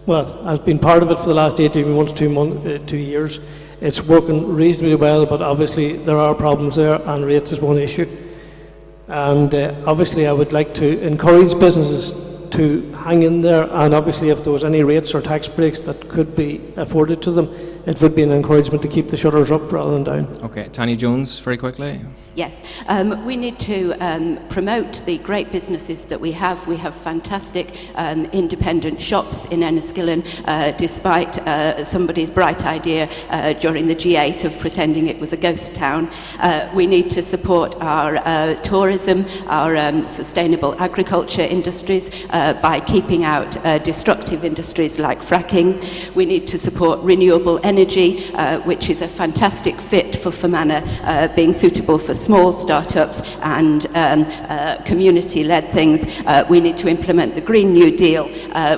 well, I've been part of it for the last 18 months, 2 years. It's working reasonably well, but obviously there are problems there, and rates is one issue. And obviously I would like to encourage businesses to hang in there, and obviously if there was any rates or tax breaks that could be afforded to them, it would be an encouragement to keep the shutters up rather than down. Okay, Tanya Jones, very quickly. Yes, we need to promote the great businesses that we have. We have fantastic independent shops in Enniskillen, despite somebody's bright idea during the G8 of pretending it was a ghost town. We need to support our tourism, our sustainable agriculture industries by keeping out destructive industries like fracking. We need to support renewable energy, which is a fantastic fit for Fermanagh, being suitable for small startups and community-led things. We need to implement the Green New Deal,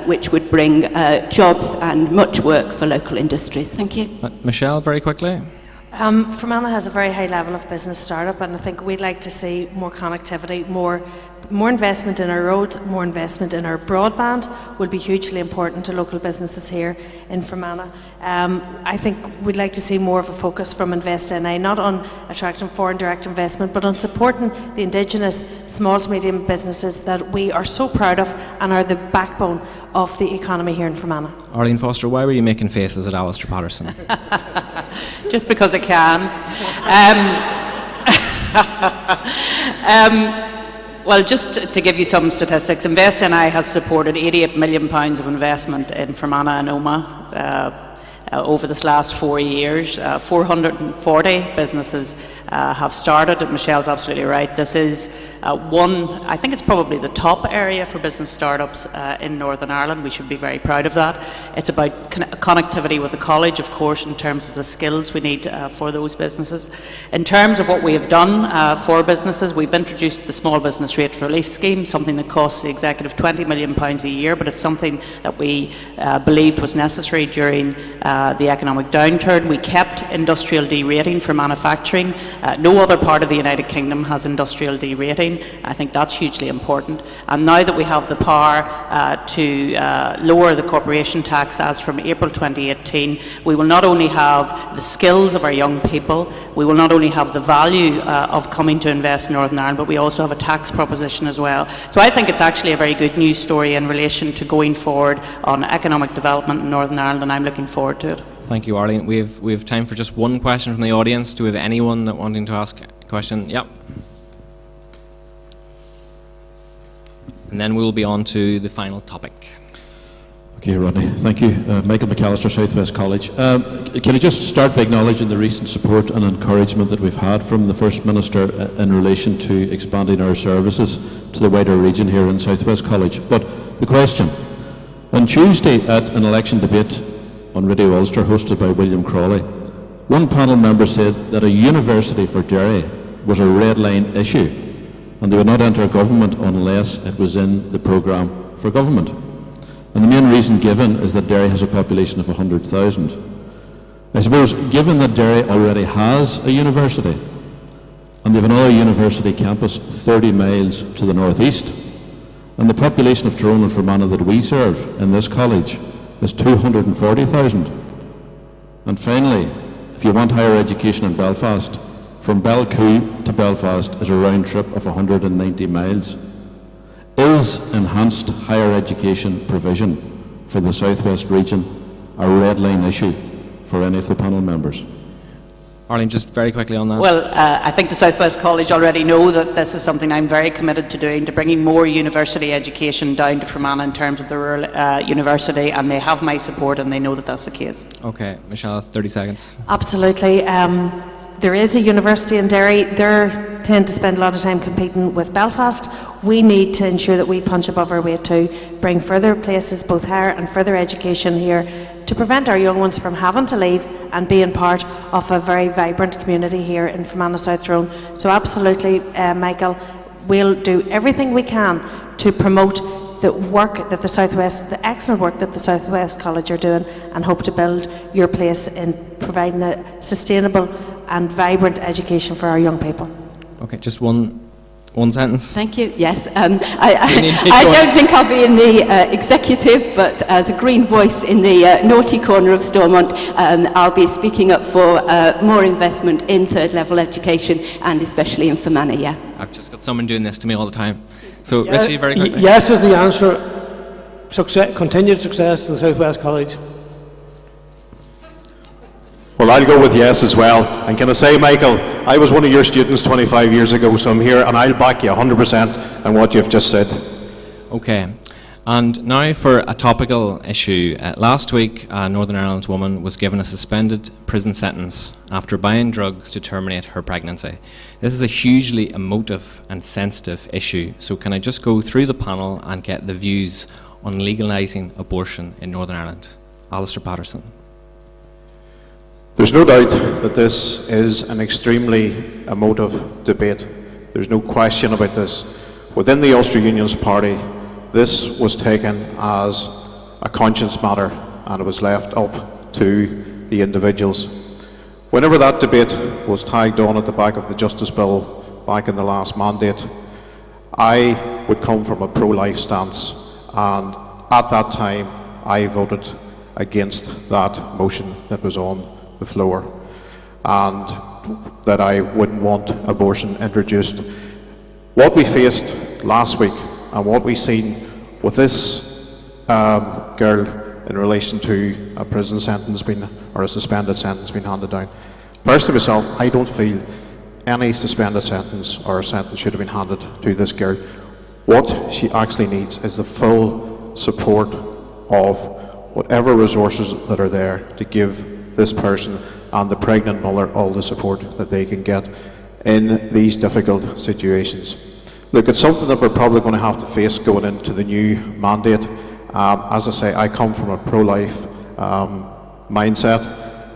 which would bring jobs and much work for local industries. Thank you. Michelle, very quickly. Fermanagh has a very high level of business startup, and I think we'd like to see more connectivity, more investment in our roads, more investment in our broadband will be hugely important to local businesses here in Fermanagh. I think we'd like to see more of a focus from InvestNI, not on attracting foreign direct investment, but on supporting the indigenous small to medium businesses that we are so proud of and are the backbone of the economy here in Fermanagh. Arlene Foster, why were you making faces at Alistair Patterson? Just because I can. Well, just to give you some statistics, InvestNI has supported £88 million of investment in Fermanagh and Omagh over this last 4 years. 440 businesses have started, and Michelle's absolutely right. This is I think it's probably the top area for business startups in Northern Ireland. We should be very proud of that. It's about connectivity with the college, of course, in terms of the skills we need for those businesses. In terms of what we have done for businesses, we've introduced the Small Business Rate Relief Scheme, something that costs the executive £20 million a year, but it's something that we believed was necessary during the economic downturn. We kept industrial derating for manufacturing No other part of the United Kingdom has industrial D rating. I think that's hugely important. And now that we have the power to lower the corporation tax as from April 2018, we will not only have the skills of our young people, we will not only have the value of coming to invest in Northern Ireland, but we also have a tax proposition as well. So I think it's actually a very good news story in relation to going forward on economic development in Northern Ireland, and I'm looking forward to it. Thank you, Arlene. We have time for just one question from the audience. Do we have anyone that wanting to ask a question? Yep. And then we will be on to the final topic. Okay, Rodney. Thank you. Michael McAllister, Southwest College. Can I just start by acknowledging the recent support and encouragement that we've had from the First Minister in relation to expanding our services to the wider region here in Southwest College. But the question, on Tuesday at an election debate on Radio Ulster hosted by William Crawley, one panel member said that a university for Derry was a red line issue and they would not enter government unless it was in the programme for government. And the main reason given is that Derry has a population of 100,000. I suppose, given that Derry already has a university, and they have another university campus 30 miles to the northeast, and the population of Tyrone and Fermanagh that we serve in this college is 240,000. And finally, if you want higher education in Belfast, from Belcoo to Belfast is a round trip of 190 miles. Is enhanced higher education provision for the Southwest region a red line issue for any of the panel members? Arlene, just very quickly on that. Well, I think the Southwest College already know that this is something I'm very committed to doing, to bringing more university education down to Fermanagh in terms of the rural university, and they have my support and they know that that's the case. Okay, Michelle, 30 seconds. Absolutely. There is a university in Derry. They tend to spend a lot of time competing with Belfast. We need to ensure that we punch above our weight to bring further places, both higher and further education here, to prevent our young ones from having to leave and being part of a very vibrant community here in Fermanagh South Tyrone. So absolutely, Michael, we'll do everything we can to promote the work that the excellent work that the Southwest College are doing, and hope to build your place in providing a sustainable and vibrant education for our young people. Okay, just one sentence. Thank you. Yes, I don't think I'll be in the executive, but as a green voice in the naughty corner of Stormont, I'll be speaking up for more investment in third level education, and especially in Fermanagh. Yeah. I've just got someone doing this to me all the time. So, Richie, very quickly. Yes is the answer. Continued success to the Southwest College. Well, I'll go with yes as well. And can I say, Michael, I was one of your students 25 years ago, so I'm here and I'll back you 100% on what you've just said. Okay. And now for a topical issue. Last week, a Northern Ireland woman was given a suspended prison sentence after buying drugs to terminate her pregnancy. This is a hugely emotive and sensitive issue, so can I just go through the panel and get the views on legalising abortion in Northern Ireland? Alistair Patterson. There's no doubt that this is an extremely emotive debate. There's no question about this. Within the Ulster Unionist Party, this was taken as a conscience matter and it was left up to the individuals. Whenever that debate was tagged on at the back of the Justice Bill back in the last mandate, I would come from a pro-life stance, and at that time I voted against that motion that was on the floor, and that I wouldn't want abortion introduced. What we faced last week and what we've seen with this girl in relation to a prison sentence or a suspended sentence being handed down. Personally myself, I don't feel any suspended sentence or a sentence should have been handed to this girl. What she actually needs is the full support of whatever resources that are there to give this person and the pregnant mother all the support that they can get in these difficult situations. Look, it's something that we're probably going to have to face going into the new mandate. As I say, I come from a pro-life mindset.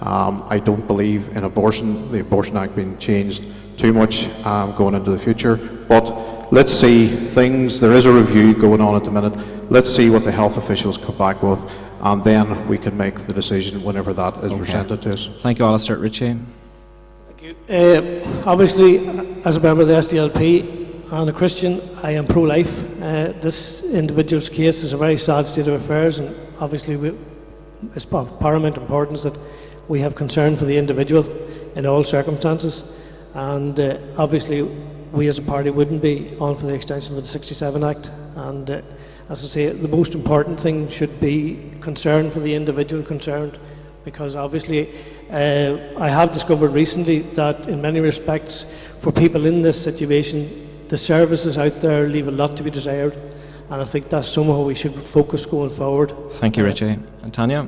I don't believe in abortion, the Abortion Act being changed too much going into the future. But let's see things, there is a review going on at the minute. Let's see what the health officials come back with, and then we can make the decision whenever that is presented to us. Thank you, Alistair. Richie? Thank Obviously, as a member of the SDLP and a Christian, I am pro-life. This individual's case is a very sad state of affairs, and obviously it's of paramount importance that we have concern for the individual in all circumstances. And obviously, we as a party wouldn't be on for the extension of the 67 Act. And as I say, the most important thing should be concern for the individual concerned, because obviously I have discovered recently that in many respects for people in this situation, the services out there leave a lot to be desired, and I think that's somehow we should focus going forward. Thank you, Richie. And Tanya?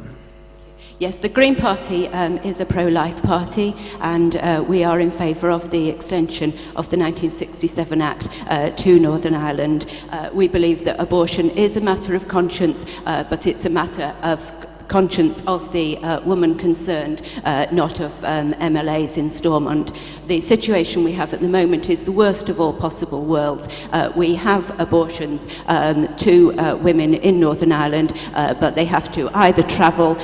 Yes, the Green Party is a pro-life party, and we are in favour of the extension of the 1967 Act to Northern Ireland. We believe that abortion is a matter of conscience, but it's a matter of conscience of the woman concerned, not of MLAs in Stormont. The situation we have at the moment is the worst of all possible worlds. We have abortions to women in Northern Ireland, but they have to either travel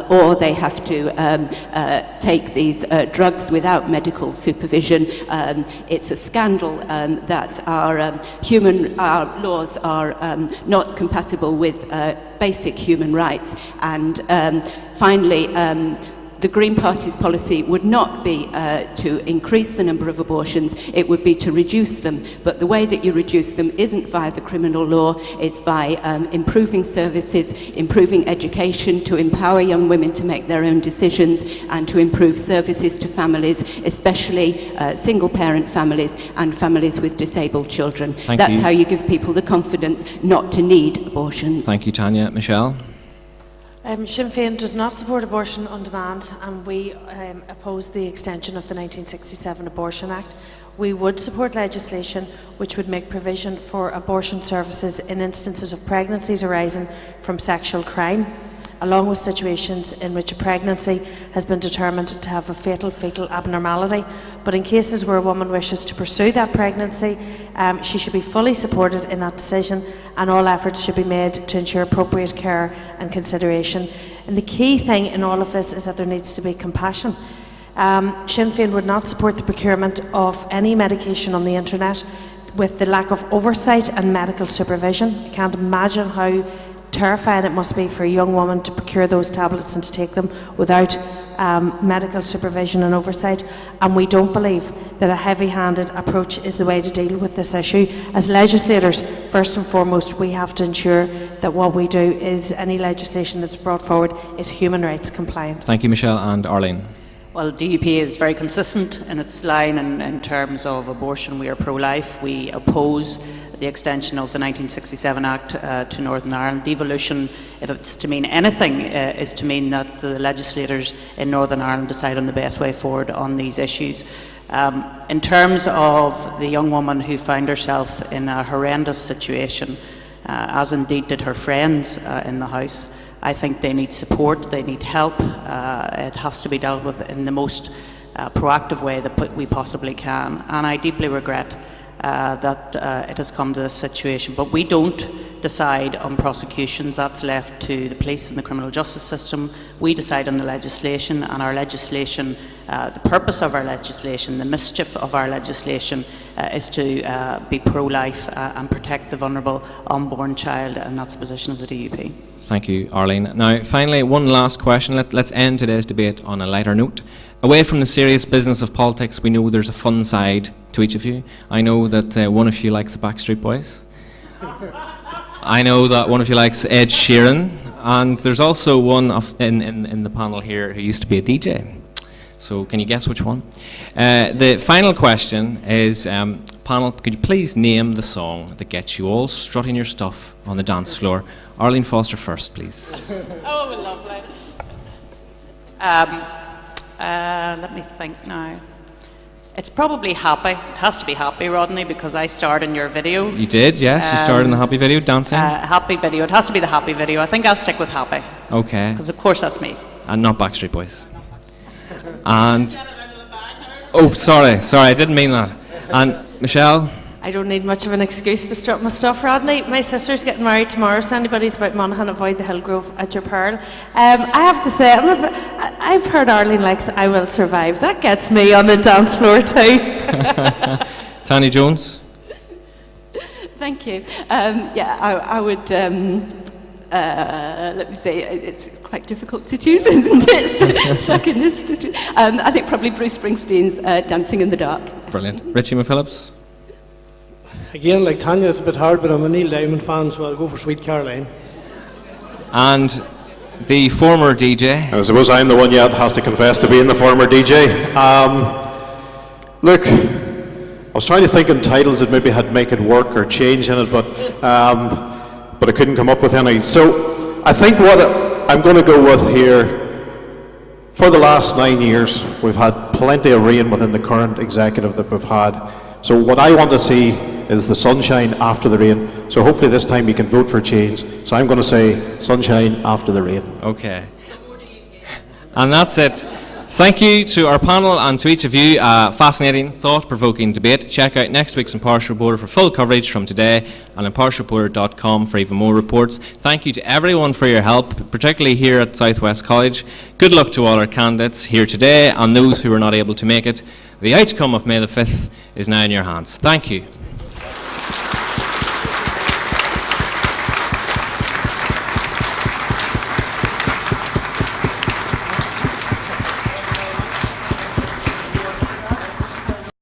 or they have to take these drugs without medical supervision. It's a scandal that our laws are not compatible with basic human rights. And finally, the Green Party's policy would not be to increase the number of abortions, it would be to reduce them. But the way that you reduce them isn't via the criminal law, it's by improving services, improving education, to empower young women to make their own decisions, and to improve services to families, especially single-parent families and families with disabled children. That's how you give people the confidence not to need abortions. Thank you, Tanya. Michelle? Sinn Féin does not support abortion on demand, and we oppose the extension of the 1967 Abortion Act. We would support legislation which would make provision for abortion services in instances of pregnancies arising from sexual crime, along with situations in which a pregnancy has been determined to have a fatal fetal abnormality. But in cases where a woman wishes to pursue that pregnancy, she should be fully supported in that decision, and all efforts should be made to ensure appropriate care and consideration. And the key thing in all of this is that there needs to be compassion. Sinn Féin would not support the procurement of any medication on the internet with the lack of oversight and medical supervision. I can't imagine how terrifying it must be for a young woman to procure those tablets and to take them without medical supervision and oversight. And we don't believe that a heavy-handed approach is the way to deal with this issue. As legislators, first and foremost, we have to ensure that what we do is any legislation that's brought forward is human rights compliant. Thank you, Michelle. And Arlene? Well, DUP is very consistent in its line in terms of abortion. We are pro-life. We oppose the extension of the 1967 Act to Northern Ireland. Devolution, if it's to mean anything, is to mean that the legislators in Northern Ireland decide on the best way forward on these issues. In terms of the young woman who found herself in a horrendous situation, as indeed did her friends in the house, I think they need support, they need help. It has to be dealt with in the most proactive way that we possibly can. And I deeply regret that it has come to this situation. But we don't decide on prosecutions, that's left to the police and the criminal justice system. We decide on the legislation, and our legislation, the purpose of our legislation, the mischief of our legislation is to be pro-life and protect the vulnerable unborn child, and that's the position of the DUP. Thank you, Arlene. Now, finally, one last question. Let's end today's debate on a lighter note. Away from the serious business of politics, we know there's a fun side to each of you. I know that one of you likes the Backstreet Boys. I know that one of you likes Ed Sheeran. And there's also one in the panel here who used to be a DJ. So can you guess which one? The final question is, panel, could you please name the song that gets you all strutting your stuff on the dance floor? Arlene Foster first, please. Oh, lovely. Let me think now. It's probably Happy. It has to be Happy, Rodney, because I starred in your video. You did, yes. You starred in the Happy video, dancing. Happy video. It has to be the Happy video. I think I'll stick with Happy. Okay. Because of course that's me. And not Backstreet Boys. And oh, sorry, I didn't mean that. And Michelle. I don't need much of an excuse to strut my stuff, Rodney. My sister's getting married tomorrow, so anybody's about Monaghan, avoid the Hillgrove at your peril. I have to say, I've heard Arlene likes I Will Survive. That gets me on the dance floor too. Tanya Jones. Thank you. I would, let me say, it's quite difficult to choose, isn't it? Stuck in this. I think probably Bruce Springsteen's Dancing in the Dark. Brilliant. Richie McPhillips. Again, like Tanya, it's a bit hard, but I'm a Neil Diamond fan, so I'll go for Sweet Caroline. And the former DJ. I suppose I'm the one yet has to confess to being the former DJ. Look, I was trying to think in titles that maybe had Make It Work or Change in it, but I couldn't come up with any. So I think what I'm going to go with here, for the last 9 years, we've had plenty of rain within the current executive that we've had. So what I want to see is the sunshine after the rain. So hopefully this time you can vote for change. So I'm going to say sunshine after the rain. Okay. And that's it. Thank you to our panel and to each of you. Fascinating, thought-provoking debate. Check out next week's Impartial Reporter for full coverage from today and impartialreporter.com for even more reports. Thank you to everyone for your help, particularly here at South West College. Good luck to all our candidates here today and those who were not able to make it. The outcome of May the 5th is now in your hands. Thank you.